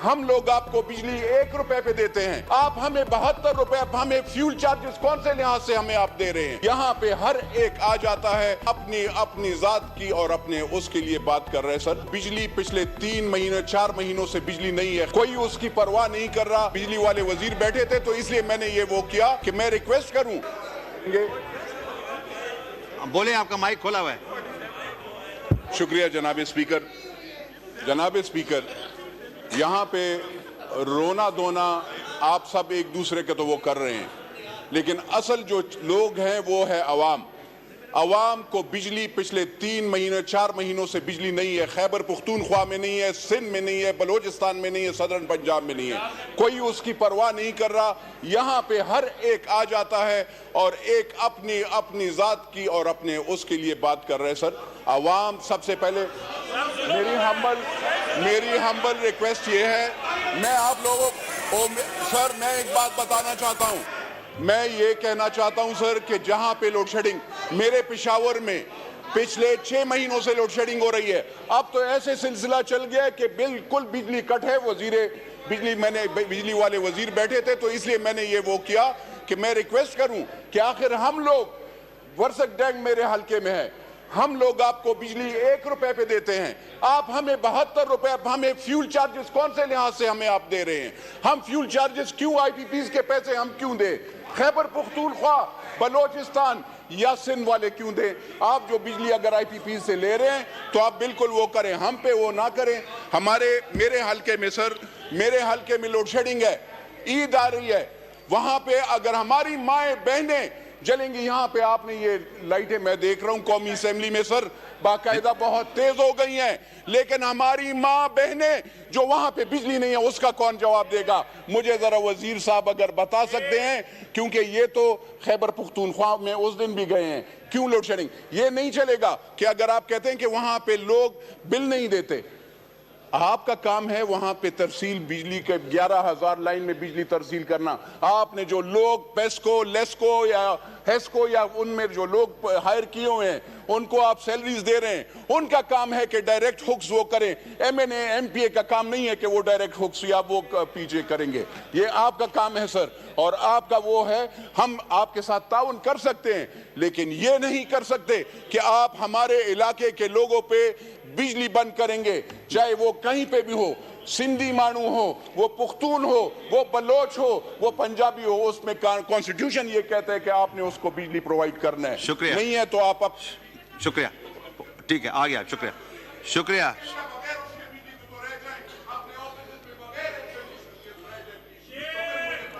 ہم لوگ آپ کو بجلی 1 روپے پہ دیتے ہیں، آپ ہمیں 72 روپے، ہمیں فیول چارجز کون سے لحاظ سے ہمیں آپ دے رہے ہیں؟ یہاں پہ ہر ایک آ جاتا ہے اپنی ذات کی اور اپنے اس کے لیے بات کر رہے ہیں۔ سر بجلی پچھلے 4 مہینوں سے بجلی نہیں ہے، کوئی اس کی پرواہ نہیں کر رہا۔ بجلی والے وزیر بیٹھے تھے تو اس لیے میں نے یہ وہ کیا کہ میں ریکویسٹ کروں۔ بولیں، آپ کا مائک کھولا ہوا ہے۔ شکریہ جناب اسپیکر۔ جناب اسپیکر، یہاں پہ رونا دھونا آپ سب ایک دوسرے کے تو وہ کر رہے ہیں، لیکن اصل جو لوگ ہیں وہ ہے عوام۔ عوام کو بجلی پچھلے 4 مہینوں سے بجلی نہیں ہے، خیبر پختونخوا میں نہیں ہے، سندھ میں نہیں ہے، بلوچستان میں نہیں ہے، صدرن پنجاب میں نہیں ہے، کوئی اس کی پرواہ نہیں کر رہا۔ یہاں پہ ہر ایک آ جاتا ہے اور ایک اپنی ذات کی اور اپنے اس کے لیے بات کر رہے ہیں۔ سر عوام سب سے پہلے میری ہمبل ریکویسٹ یہ ہے، میں آپ لوگوں کو سر میں ایک بات بتانا چاہتا ہوں، میں یہ کہنا چاہتا ہوں سر کہ جہاں پہ لوڈ شیڈنگ میرے پشاور میں پچھلے 6 مہینوں سے لوڈ شیڈنگ ہو رہی ہے، اب تو ایسے سلسلہ چل گیا ہے کہ بالکل بجلی کٹ ہے۔ بجلی والے وزیر بیٹھے تھے تو اس لیے میں نے یہ وہ کیا کہ میں ریکویسٹ کروں کہ آخر ہم لوگ ورسک ڈینگ میرے حلقے میں ہے، ہم لوگ آپ کو بجلی 1 روپے پہ دیتے ہیں، آپ ہمیں 72 روپے، ہمیں فیول چارجز کون سے لحاظ سے ہمیں آپ دے رہے ہیں؟ ہم فیول چارجز کیوں آئی پی پیز کے پیسے ہم کیوں دیں؟ خیبر پختونخوا، بلوچستان یا سندھ والے کیوں دیں؟ آپ جو بجلی اگر آئی پی پیز سے لے رہے ہیں تو آپ بالکل وہ کریں، ہم پہ وہ نہ کریں۔ میرے حلقے میں سر، میرے حلقے میں لوڈ شیڈنگ ہے، عید آ رہی ہے، وہاں پہ اگر ہماری مائیں بہنیں جلیں گی، یہاں پہ آپ نے یہ لائٹیں میں دیکھ رہا ہوں قومی اسمبلی میں سر باقاعدہ بہت تیز ہو گئی ہیں، لیکن ہماری ماں بہنیں جو وہاں پہ بجلی نہیں ہے اس کا کون جواب دے گا؟ مجھے ذرا وزیر صاحب اگر بتا سکتے ہیں، کیونکہ یہ تو خیبر پختونخوا میں اس دن بھی گئے ہیں، کیوں لوڈ شیڈنگ؟ یہ نہیں چلے گا کہ اگر آپ کہتے ہیں کہ وہاں پہ لوگ بل نہیں دیتے، آپ کا کام ہے وہاں پہ ترسیل بجلی کے 11,000 لائن میں بجلی ترسیل کرنا۔ آپ نے جو لوگ پیسکو، لیسکو یا ہیسکو یا ان میں جو لوگ ہائر کیے ہوئے ہیں ان کو آپ سیلریز دے رہے ہیں، ان کا کام ہے کہ ڈائریکٹ ہکس وہ کریں۔ M N A M P A کا کام نہیں ہے کہ وہ ڈائریکٹ ہکس یا وہ پیچھے کریں گے، یہ آپ کا کام ہے سر، اور آپ کا وہ ہے۔ ہم آپ کے ساتھ تعاون کر سکتے ہیں لیکن یہ نہیں کر سکتے کہ آپ ہمارے علاقے کے لوگوں پہ بجلی بند کریں گے، چاہے وہ کہیں پہ بھی ہو، سندھی مانو ہو، وہ پختون ہو، وہ بلوچ ہو، وہ پنجابی ہو، اس میں کانسٹیٹیوشن یہ کہتا ہے کہ آپ نے اس کو بجلی پرووائڈ کرنا ہے۔ شکریہ۔ نہیں ہے تو آپ شکریہ، ٹھیک ہے، آ گیا، شکریہ۔